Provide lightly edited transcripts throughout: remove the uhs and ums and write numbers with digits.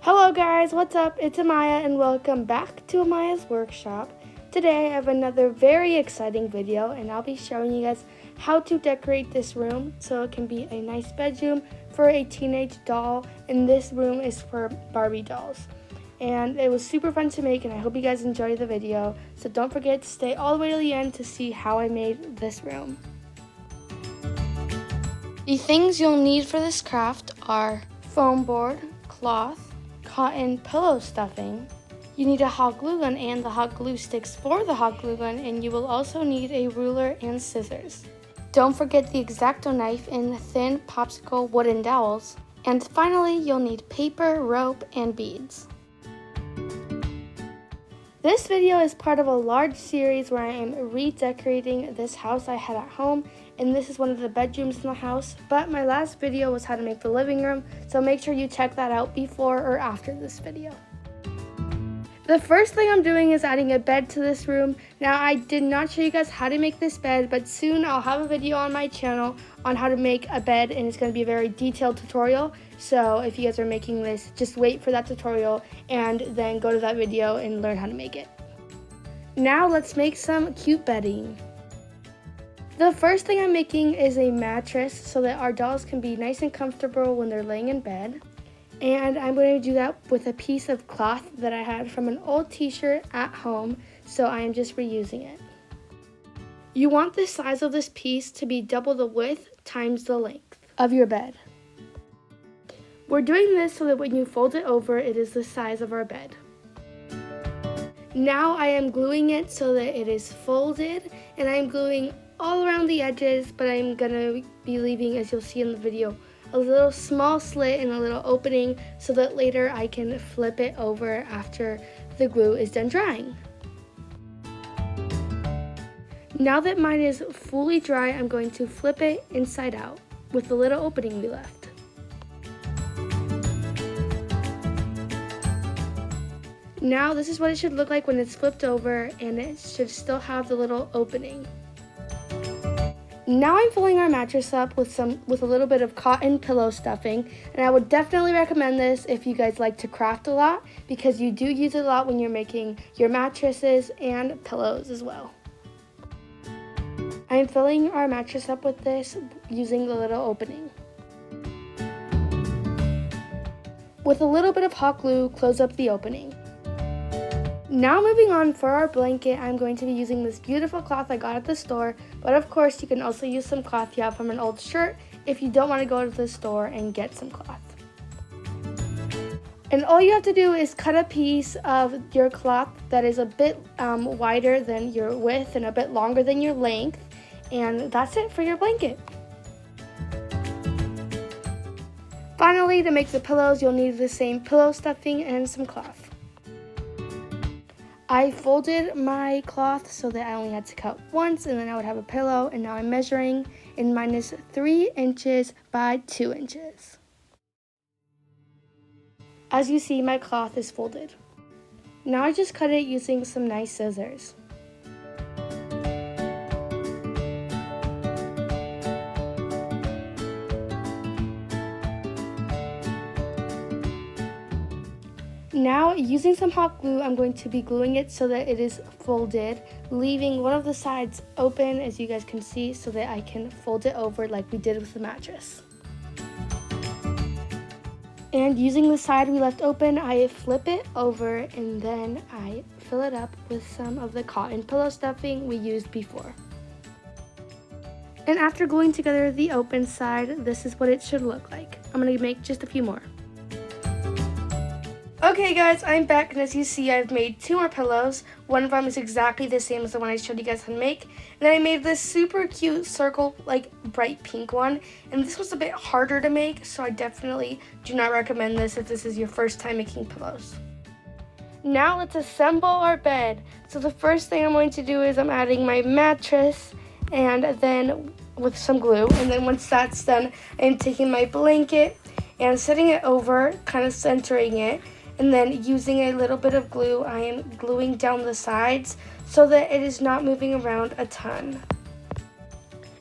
Hello guys, what's up? It's Amaia and welcome back to Amaia's workshop. Today I have another very exciting video and I'll be showing you guys how to decorate this room so it can be a nice bedroom for a teenage doll, and this room is for Barbie dolls. And it was super fun to make and I hope you guys enjoy the video, so don't forget to stay all the way to the end to see how I made this room. The things you'll need for this craft are foam board, cloth, cotton pillow stuffing. You need a hot glue gun and the hot glue sticks for the hot glue gun, and you will also need a ruler and scissors. Don't forget the X-Acto knife and thin popsicle wooden dowels. And finally, you'll need paper, rope, and beads. This video is part of a large series where I am redecorating this house I had at home, and this is one of the bedrooms in the house, but my last video was how to make the living room, so make sure you check that out before or after this video. The first thing I'm doing is adding a bed to this room. Now, I did not show you guys how to make this bed, but soon I'll have a video on my channel on how to make a bed, and it's going to be a very detailed tutorial. So if you guys are making this, just wait for that tutorial and then go to that video and learn how to make it. Now let's make some cute bedding. The first thing I'm making is a mattress so that our dolls can be nice and comfortable when they're laying in bed. And I'm going to do that with a piece of cloth that I had from an old t-shirt at home, so I am just reusing it. You want the size of this piece to be double the width times the length of your bed. We're doing this so that when you fold it over, it is the size of our bed. Now I am gluing it so that it is folded, and I am gluing all around the edges, but I'm going to be leaving, as you'll see in the video, a little small slit and a little opening so that later I can flip it over after the glue is done drying. Now that mine is fully dry, I'm going to flip it inside out with the little opening we left. Now this is what it should look like when it's flipped over, and it should still have the little opening. Now I'm filling our mattress up with a little bit of cotton pillow stuffing, and I would definitely recommend this if you guys like to craft a lot, because you do use it a lot when you're making your mattresses and pillows as well. I'm filling our mattress up with this using the little opening. With a little bit of hot glue, close up the opening. Now moving on, for our blanket, I'm going to be using this beautiful cloth I got at the store, but of course you can also use some cloth you have from an old shirt if you don't want to go to the store and get some cloth. And all you have to do is cut a piece of your cloth that is a bit wider than your width and a bit longer than your length, and that's it for your blanket. Finally, to make the pillows, you'll need the same pillow stuffing and some cloth. I folded my cloth so that I only had to cut once, and then I would have a pillow, and now I'm measuring, and mine is 3 inches by 2 inches. As you see, my cloth is folded. Now I just cut it using some nice scissors. Now, using some hot glue, I'm going to be gluing it so that it is folded, leaving one of the sides open, as you guys can see, so that I can fold it over like we did with the mattress. And using the side we left open, I flip it over and then I fill it up with some of the cotton pillow stuffing we used before. And after gluing together the open side, this is what it should look like. I'm going to make just a few more. Okay guys, I'm back, and as you see, I've made 2 more pillows. One of them is exactly the same as the one I showed you guys how to make. And then I made this super cute circle, like bright pink one. And this was a bit harder to make, so I definitely do not recommend this if this is your first time making pillows. Now let's assemble our bed. So the first thing I'm going to do is I'm adding my mattress, and then with some glue. And then once that's done, I'm taking my blanket and setting it over, kind of centering it. And then using a little bit of glue, I am gluing down the sides so that it is not moving around a ton.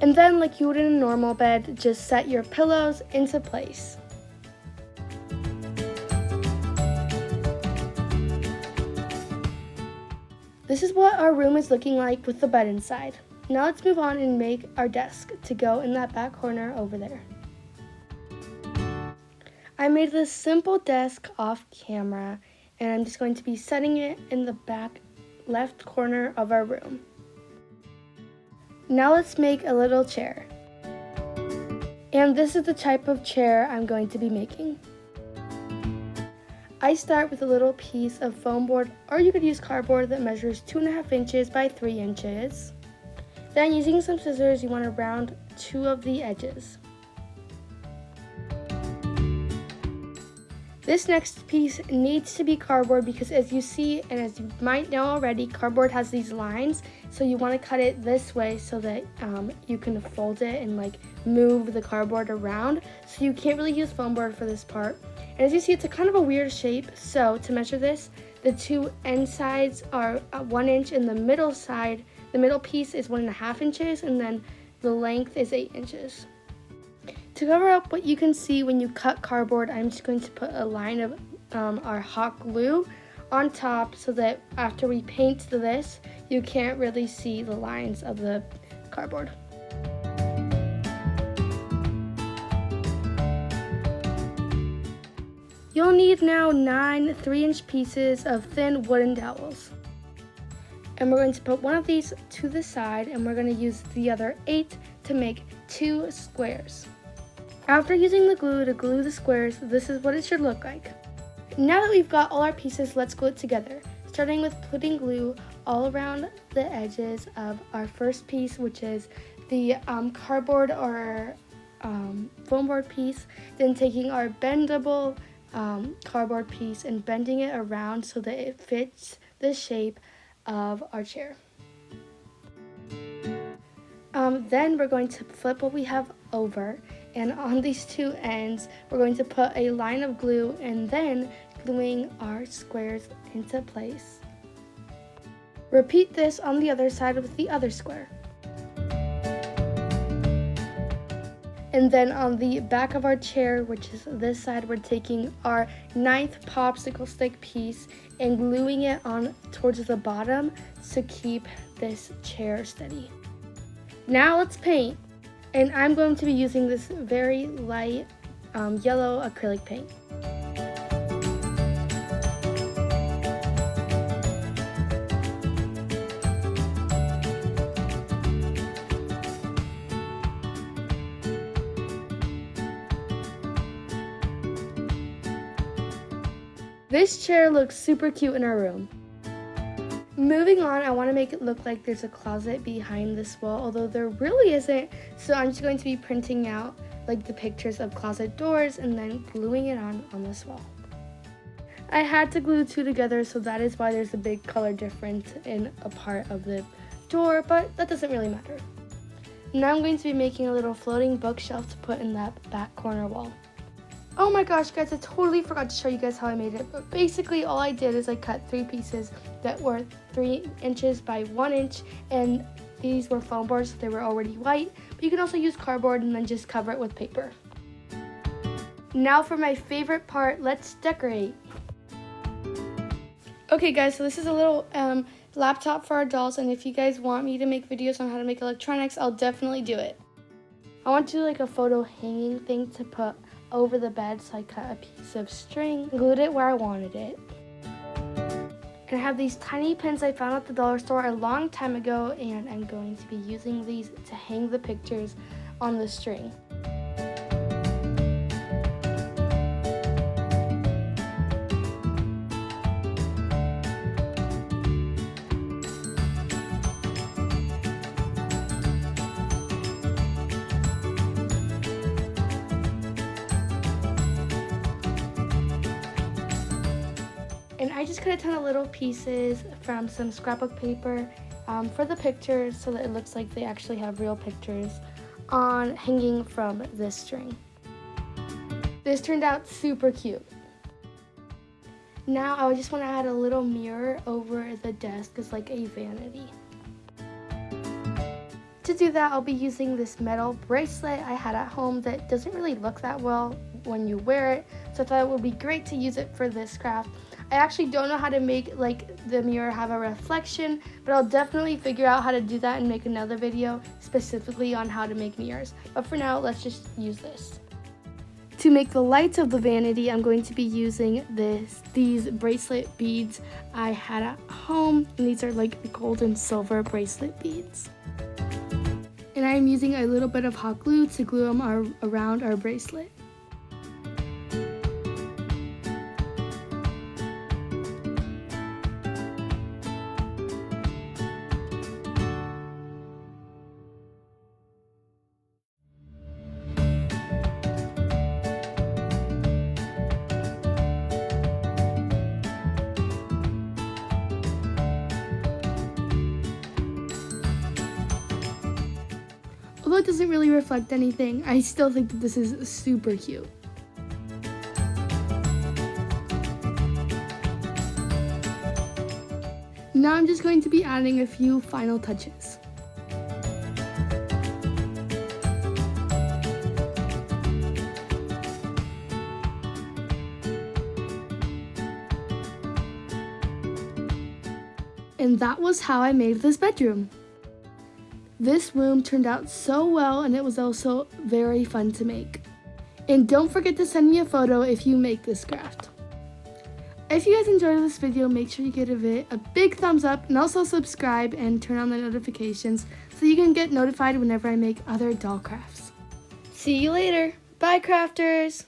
And then, like you would in a normal bed, just set your pillows into place. This is what our room is looking like with the bed inside. Now let's move on and make our desk to go in that back corner over there. I made this simple desk off camera, and I'm just going to be setting it in the back left corner of our room. Now let's make a little chair. And this is the type of chair I'm going to be making. I start with a little piece of foam board, or you could use cardboard that measures 2.5 inches by 3 inches. Then using some scissors, you want to round 2 of the edges. This next piece needs to be cardboard because as you see, and as you might know already, cardboard has these lines. So you want to cut it this way so that you can fold it and like move the cardboard around. So you can't really use foam board for this part. And as you see, it's a kind of a weird shape. So to measure this, the 2 end sides are 1 inch and the middle piece is 1.5 inches, and then the length is 8 inches. To cover up what you can see when you cut cardboard, I'm just going to put a line of our hot glue on top so that after we paint this, you can't really see the lines of the cardboard. You'll need now 9 3-inch pieces of thin wooden dowels. And we're going to put one of these to the side, and we're going to use the other 8 to make 2 squares. After using the glue to glue the squares, this is what it should look like. Now that we've got all our pieces, let's glue it together. Starting with putting glue all around the edges of our first piece, which is the cardboard or foam board piece. Then taking our bendable cardboard piece and bending it around so that it fits the shape of our chair. Then we're going to flip what we have over, and on these 2 ends we're going to put a line of glue and then gluing our squares into place. Repeat this on the other side with the other square. And then on the back of our chair, which is this side, we're taking our 9th popsicle stick piece and gluing it on towards the bottom to keep this chair steady. Now let's paint, and I'm going to be using this very light yellow acrylic paint. This chair looks super cute in our room. Moving on, I want to make it look like there's a closet behind this wall, although there really isn't, so I'm just going to be printing out like the pictures of closet doors and then gluing it on this wall. I had to glue 2 together, so that is why there's a big color difference in a part of the door, but that doesn't really matter. Now I'm going to be making a little floating bookshelf to put in that back corner wall. Oh my gosh, guys, I totally forgot to show you guys how I made it. But basically, all I did is I cut 3 pieces that were 3 inches by 1 inch, and these were foam boards, so they were already white. But you can also use cardboard and then just cover it with paper. Now for my favorite part, let's decorate. Okay guys, so this is a little laptop for our dolls, and if you guys want me to make videos on how to make electronics, I'll definitely do it. I want to do like a photo hanging thing to put over the bed, so I cut a piece of string, glued it where I wanted it. And I have these tiny pins I found at the dollar store a long time ago, and I'm going to be using these to hang the pictures on the string. And I just cut a ton of little pieces from some scrapbook paper for the pictures so that it looks like they actually have real pictures on hanging from this string. This turned out super cute. Now I just want to add a little mirror over the desk as like a vanity. To do that, I'll be using this metal bracelet I had at home that doesn't really look that well when you wear it, so I thought it would be great to use it for this craft. I actually don't know how to make like the mirror have a reflection, but I'll definitely figure out how to do that and make another video specifically on how to make mirrors. But for now, let's just use this. To make the lights of the vanity, I'm going to be using these bracelet beads I had at home, and these are like gold and silver bracelet beads. And I'm using a little bit of hot glue to glue them around our bracelet. Although it doesn't really reflect anything, I still think that this is super cute. Now I'm just going to be adding a few final touches. And that was how I made this bedroom. This room turned out so well, and it was also very fun to make. And don't forget to send me a photo if you make this craft. If you guys enjoyed this video, make sure you give it a big thumbs up and also subscribe and turn on the notifications so you can get notified whenever I make other doll crafts. See you later. Bye, crafters!